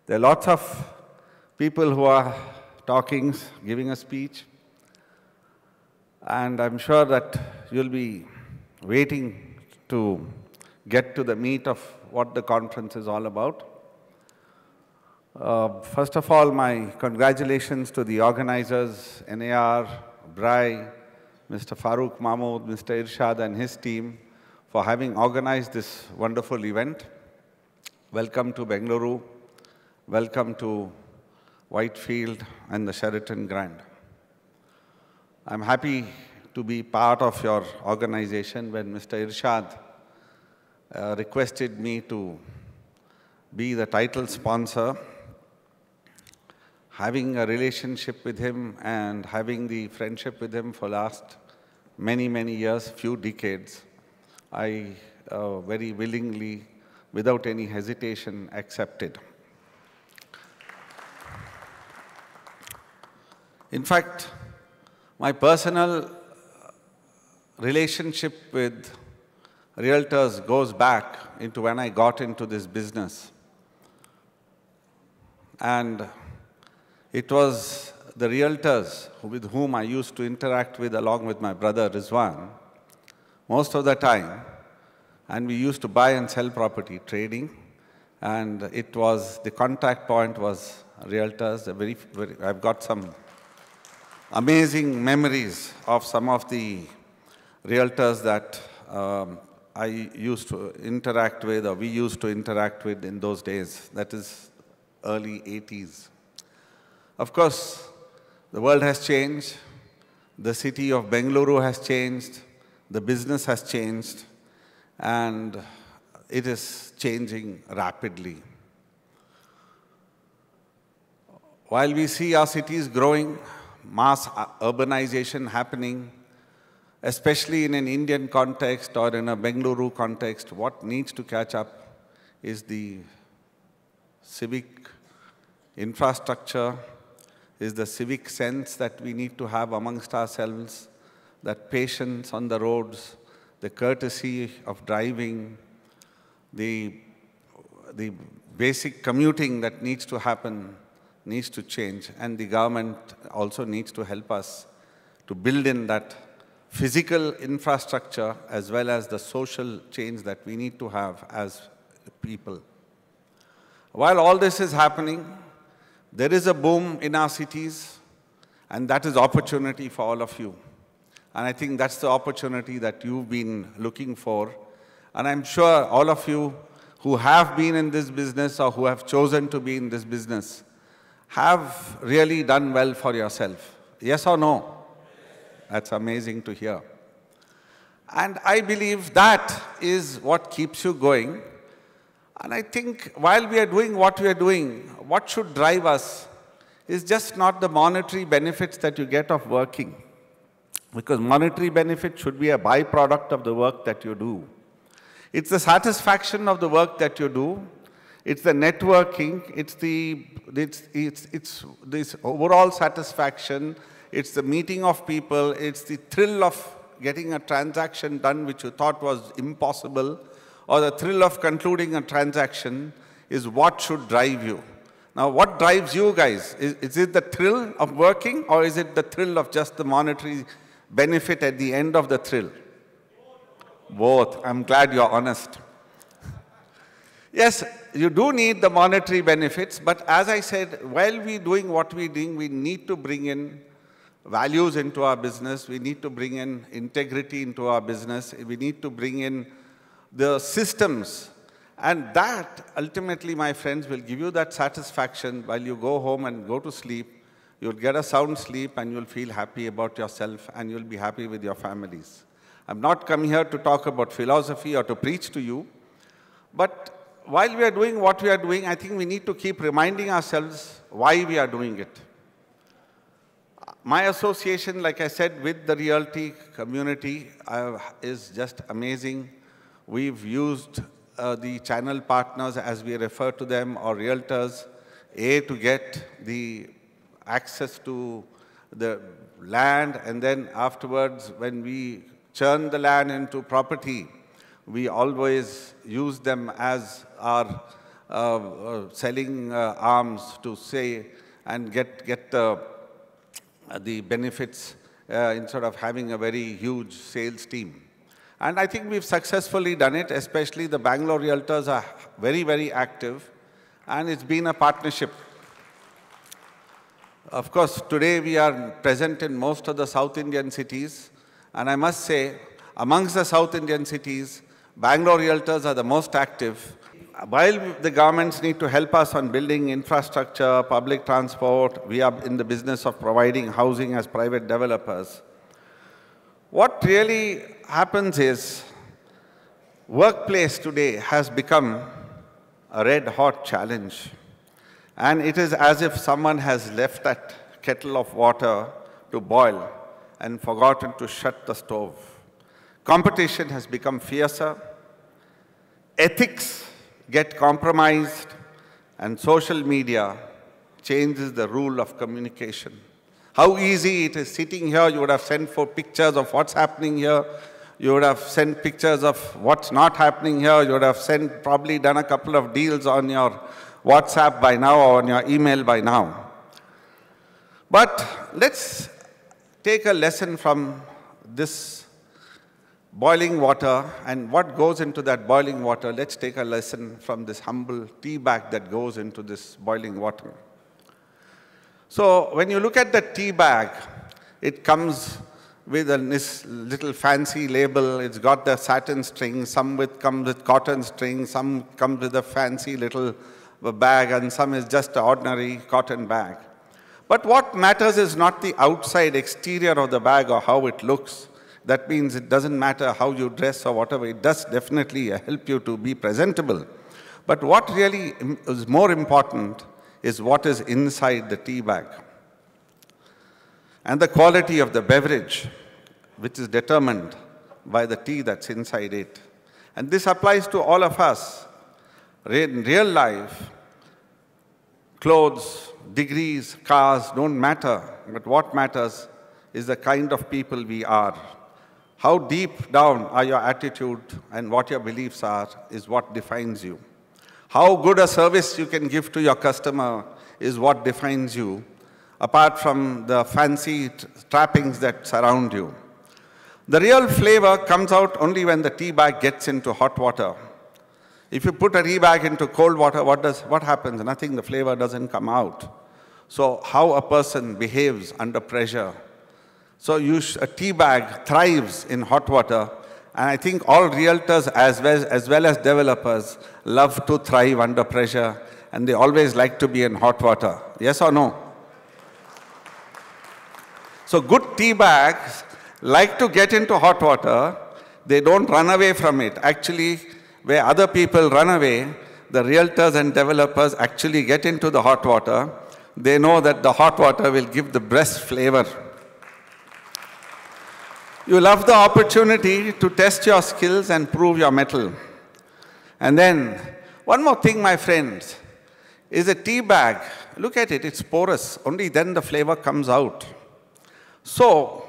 There are lots of people who are talking, giving a speech, and I'm sure that you'll be waiting to get to the meat of what the conference is all about. First of all, my congratulations to the organizers, NAR, BRI, Mr. Farooq Mahmood, Mr. Irshad and his team for having organized this wonderful event. Welcome to Bengaluru. Welcome to Whitefield and the Sheraton Grand. I'm happy to be part of your organization. When Mr. Irshad requested me to be the title sponsor, having a relationship with him and having the friendship with him for last many, many years, few decades, I very willingly, without any hesitation, accepted. In fact, my personal relationship with realtors goes back into when I got into this business. And it was the realtors with whom I used to interact with along with my brother Rizwan most of the time. And we used to buy and sell property, trading. And it was, the contact point was realtors. I've got some amazing memories of some of the realtors that I used to interact with, or we used to interact with in those days. That is early 80s. Of course, the world has changed. The city of Bengaluru has changed. The business has changed. And it is changing rapidly. While we see our cities growing, mass urbanization happening, especially in an Indian context or in a Bengaluru context, what needs to catch up is the civic infrastructure, is the civic sense that we need to have amongst ourselves, that patience on the roads, the courtesy of driving, the basic commuting that needs to happen needs to change, and the government also needs to help us to build in that physical infrastructure as well as the social change that we need to have as people. While all this is happening, there is a boom in our cities, and that is opportunity for all of you. And I think that's the opportunity that you've been looking for. And I'm sure all of you who have been in this business or who have chosen to be in this business have really done well for yourself. Yes or no? That's amazing to hear. And I believe that is what keeps you going. And I think while we are doing what we are doing, what should drive us is just not the monetary benefits that you get of working. Because monetary benefit should be a byproduct of the work that you do. It's the satisfaction of the work that you do. It's the networking. It's this overall satisfaction. It's the meeting of people. It's the thrill of getting a transaction done which you thought was impossible, or the thrill of concluding a transaction is what should drive you. Now, what drives you guys? Is it the thrill of working, or is it the thrill of just the monetary benefit at the end of the thrill? Both. I'm glad you're honest. Yes, you do need the monetary benefits, but as I said, while we're doing what we're doing, we need to bring in values into our business. We need to bring in integrity into our business. We need to bring in the systems. And that, ultimately, my friends, will give you that satisfaction while you go home and go to sleep. You'll get a sound sleep and you'll feel happy about yourself and you'll be happy with your families. I'm not come here to talk about philosophy or to preach to you, but while we are doing what we are doing, I think we need to keep reminding ourselves why we are doing it. My association, like I said, with the realty community is just amazing. We've used the channel partners, as we refer to them, or realtors, to get the access to the land, and then afterwards, when we churn the land into property, we always use them as our selling arms to say and get the benefits instead of having a very huge sales team. And I think we've successfully done it, especially the Bangalore Realtors are very, very active, and it's been a partnership. Of course, today we are present in most of the South Indian cities, and I must say, amongst the South Indian cities, Bangalore Realtors are the most active. While the governments need to help us on building infrastructure, public transport, we are in the business of providing housing as private developers. What really happens is, workplace today has become a red-hot challenge. And it is as if someone has left that kettle of water to boil and forgotten to shut the stove. Competition has become fiercer. Ethics get compromised, and social media changes the rule of communication. How easy it is sitting here, you would have sent 4 pictures of what's happening here, you would have sent pictures of what's not happening here, you would have probably done a couple of deals on your WhatsApp by now or on your email by now. But let's take a lesson from this boiling water, and what goes into that boiling water. Let's take a lesson from this humble tea bag that goes into this boiling water. So when you look at the tea bag, it comes with this little fancy label. It's got the satin string, some comes with cotton string, some comes with a fancy little bag, and some is just an ordinary cotton bag. But what matters is not the outside exterior of the bag or how it looks. That means it doesn't matter how you dress or whatever. It does definitely help you to be presentable. But what really is more important is what is inside the tea bag. And the quality of the beverage, which is determined by the tea that's inside it. And this applies to all of us. In real life, clothes, degrees, cars don't matter. But what matters is the kind of people we are. How deep down are your attitude and what your beliefs are is what defines you. How good a service you can give to your customer is what defines you, apart from the fancy trappings that surround you. The real flavor comes out only when the tea bag gets into hot water. If you put a tea bag into cold water, what happens? Nothing, the flavor doesn't come out. So how a person behaves under pressure. So a tea bag thrives in hot water, and I think all realtors as well as developers love to thrive under pressure, and they always like to be in hot water. Yes or no? So good tea bags like to get into hot water. They don't run away from it. Actually, where other people run away, the realtors and developers actually get into the hot water. They know that the hot water will give the best flavor. You love the opportunity to test your skills and prove your mettle. And then, one more thing, my friends, is a tea bag. Look at it, it's porous. Only then the flavor comes out. So,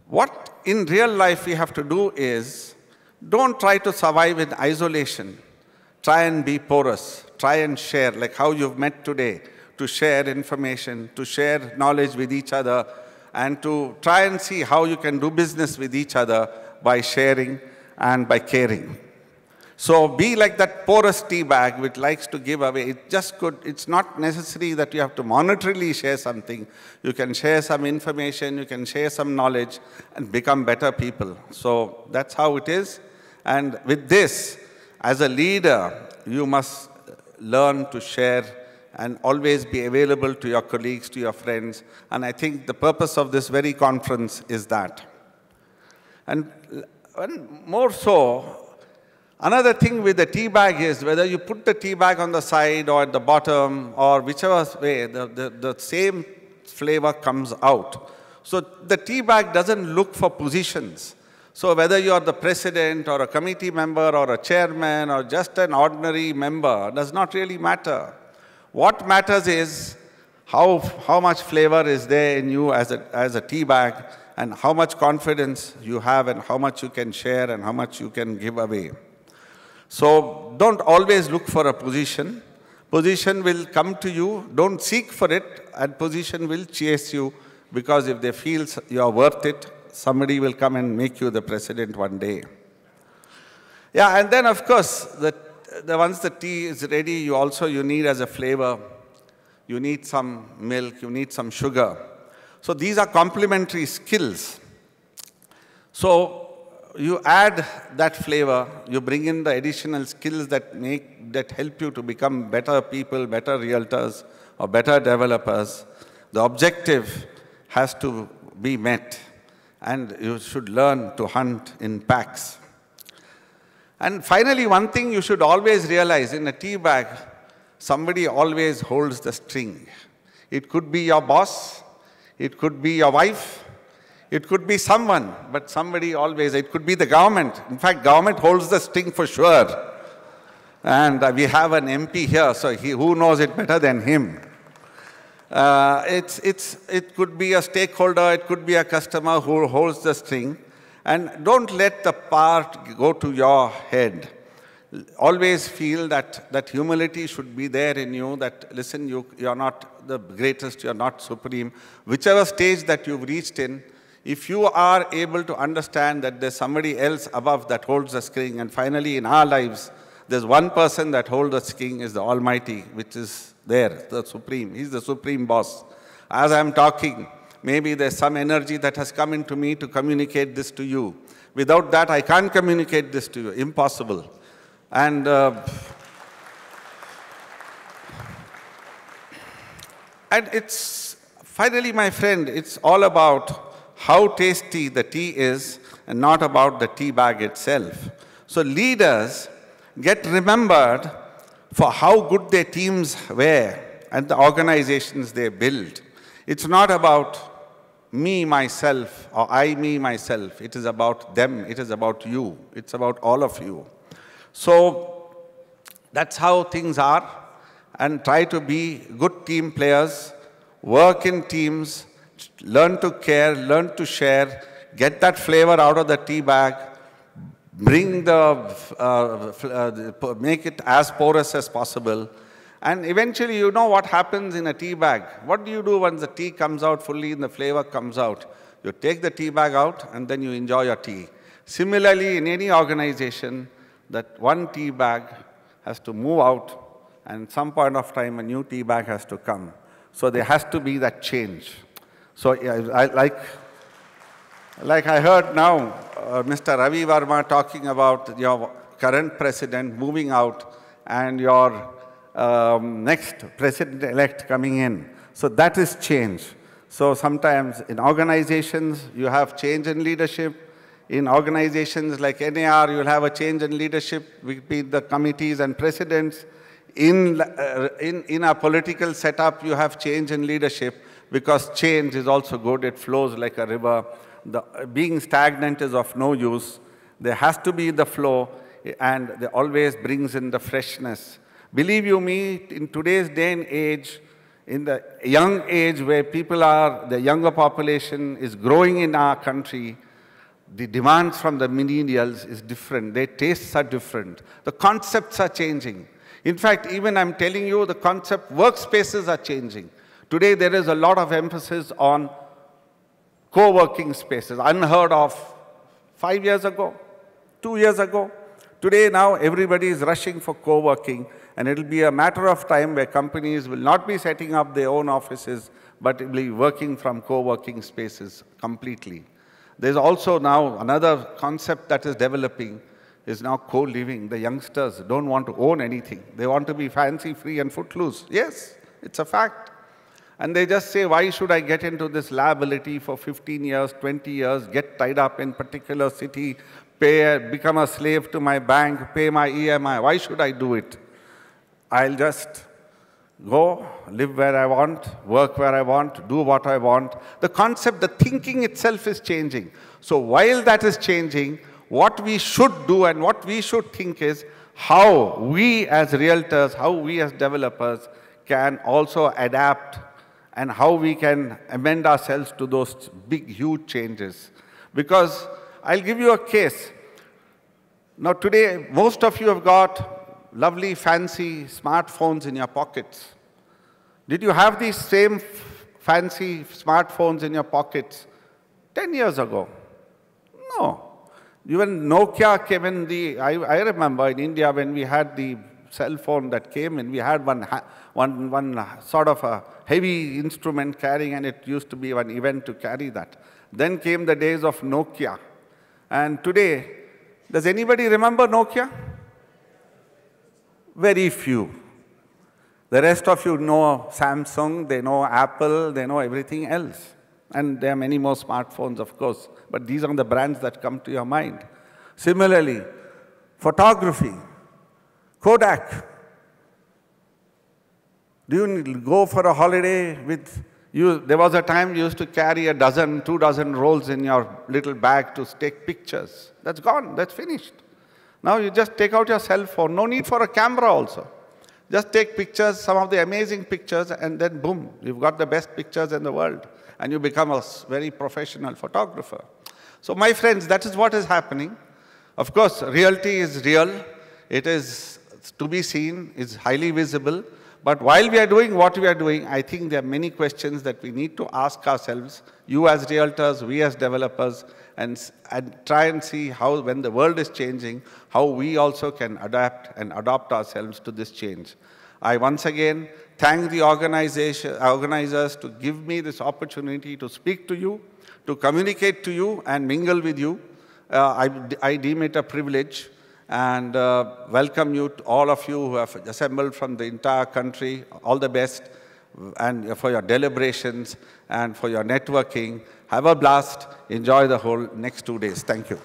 what in real life we have to do is, don't try to survive in isolation. Try and be porous. Try and share, like how you've met today, to share information, to share knowledge with each other, and to try and see how you can do business with each other by sharing and by caring. So be like that porous tea bag which likes to give away. It's not necessary that you have to monetarily share something. You can share some information, you can share some knowledge and become better people. So that's how it is. And with this, as a leader, you must learn to share and always be available to your colleagues, to your friends. And I think the purpose of this very conference is that. And more so, another thing with the tea bag is whether you put the tea bag on the side or at the bottom or whichever way, the same flavor comes out. So the tea bag doesn't look for positions. So whether you are the president or a committee member or a chairman or just an ordinary member does not really matter. What matters is how much flavor is there in you as a tea bag, and how much confidence you have and how much you can share and how much you can give away. So don't always look for a position. Position will come to you. Don't seek for it, and position will chase you, because if they feel you are worth it, somebody will come and make you the president one day. Yeah, and then of course, once the tea is ready, you need as a flavor, you need some milk, you need some sugar. So these are complementary skills. So you add that flavor, you bring in the additional skills that help you to become better people, better realtors, or better developers. The objective has to be met, and you should learn to hunt in packs. And finally, one thing you should always realize, in a tea bag, somebody always holds the string. It could be your boss, it could be your wife, it could be someone, but somebody always, it could be the government. In fact, government holds the string for sure. And we have an MP here, so who knows it better than him? It could be a stakeholder, it could be a customer who holds the string. And don't let the part go to your head. Always feel that humility should be there in you, that listen, you're not the greatest, you're not supreme. Whichever stage that you've reached in, if you are able to understand that there's somebody else above that holds the string, and finally in our lives, there's one person that holds the string, is the Almighty, which is there, the Supreme. He's the Supreme Boss. As I'm talking, maybe there's some energy that has come into me to communicate this to you. Without that, I can't communicate this to you. Impossible. And it's, finally, my friend, it's all about how tasty the tea is and not about the tea bag itself. So leaders get remembered for how good their teams were and the organizations they build. It's not about me, myself, or I, me, myself. It is about them. It is about you. It's about all of you. So that's how things are. And try to be good team players, work in teams, learn to care, learn to share, get that flavor out of the tea bag, bring make it as porous as possible. And eventually, you know what happens in a tea bag. What do you do once the tea comes out fully and the flavor comes out? You take the tea bag out and then you enjoy your tea. Similarly, in any organization, that one tea bag has to move out, and at some point of time, a new tea bag has to come. So there has to be that change. So like I heard now, Mr. Ravi Verma talking about your current president moving out and your next president-elect coming in. So that is change. So sometimes in organizations, you have change in leadership. In organizations like NAR, you'll have a change in leadership between the committees and presidents. In a political setup, you have change in leadership, because change is also good. It flows like a river. Being stagnant is of no use. There has to be the flow, and it always brings in the freshness. Believe you me, in today's day and age, in the young age where the younger population is growing in our country, the demands from the millennials is different. Their tastes are different. The concepts are changing. In fact, even I'm telling you, the concept workspaces are changing. Today, there is a lot of emphasis on co-working spaces, unheard of 5 years ago, 2 years ago. Today, now, everybody is rushing for co-working, and it'll be a matter of time where companies will not be setting up their own offices, but will be working from co-working spaces completely. There's also now another concept that is developing, is now co-living. The youngsters don't want to own anything. They want to be fancy, free, and footloose. Yes, it's a fact. And they just say, why should I get into this liability for 15 years, 20 years, get tied up in particular city, become a slave to my bank, pay my EMI? Why should I do it? I'll just go, live where I want, work where I want, do what I want. The concept, the thinking itself is changing. So while that is changing, what we should do and what we should think is how we as realtors, how we as developers can also adapt, and how we can amend ourselves to those big, huge changes. Because I'll give you a case. Now today, most of you have got lovely, fancy smartphones in your pockets. Did you have these same fancy smartphones in your pockets 10 years ago? No. Even Nokia came in I remember in India when we had the cell phone that came in, we had one sort of a heavy instrument carrying, and it used to be one event to carry that. Then came the days of Nokia. And today, does anybody remember Nokia? Very few. The rest of you know Samsung, they know Apple, they know everything else. And there are many more smartphones, of course, but these are the brands that come to your mind. Similarly, photography, Kodak. Do you go for a holiday with you? There was a time you used to carry 2 dozen rolls in your little bag to take pictures. That's gone, that's finished. Now you just take out your cell phone, no need for a camera also. Just take pictures, some of the amazing pictures, and then boom, you've got the best pictures in the world. And you become a very professional photographer. So my friends, that is what is happening. Of course, reality is real. It is to be seen, it's highly visible. But while we are doing what we are doing, I think there are many questions that we need to ask ourselves, you as realtors, we as developers, and try and see how, when the world is changing, how we also can adapt and adopt ourselves to this change. I once again thank the organizers to give me this opportunity to speak to you, to communicate to you and mingle with you. I deem it a privilege, and welcome you, all of you who have assembled from the entire country. All the best, and for your deliberations and for your networking. Have a blast. Enjoy the whole next 2 days. Thank you.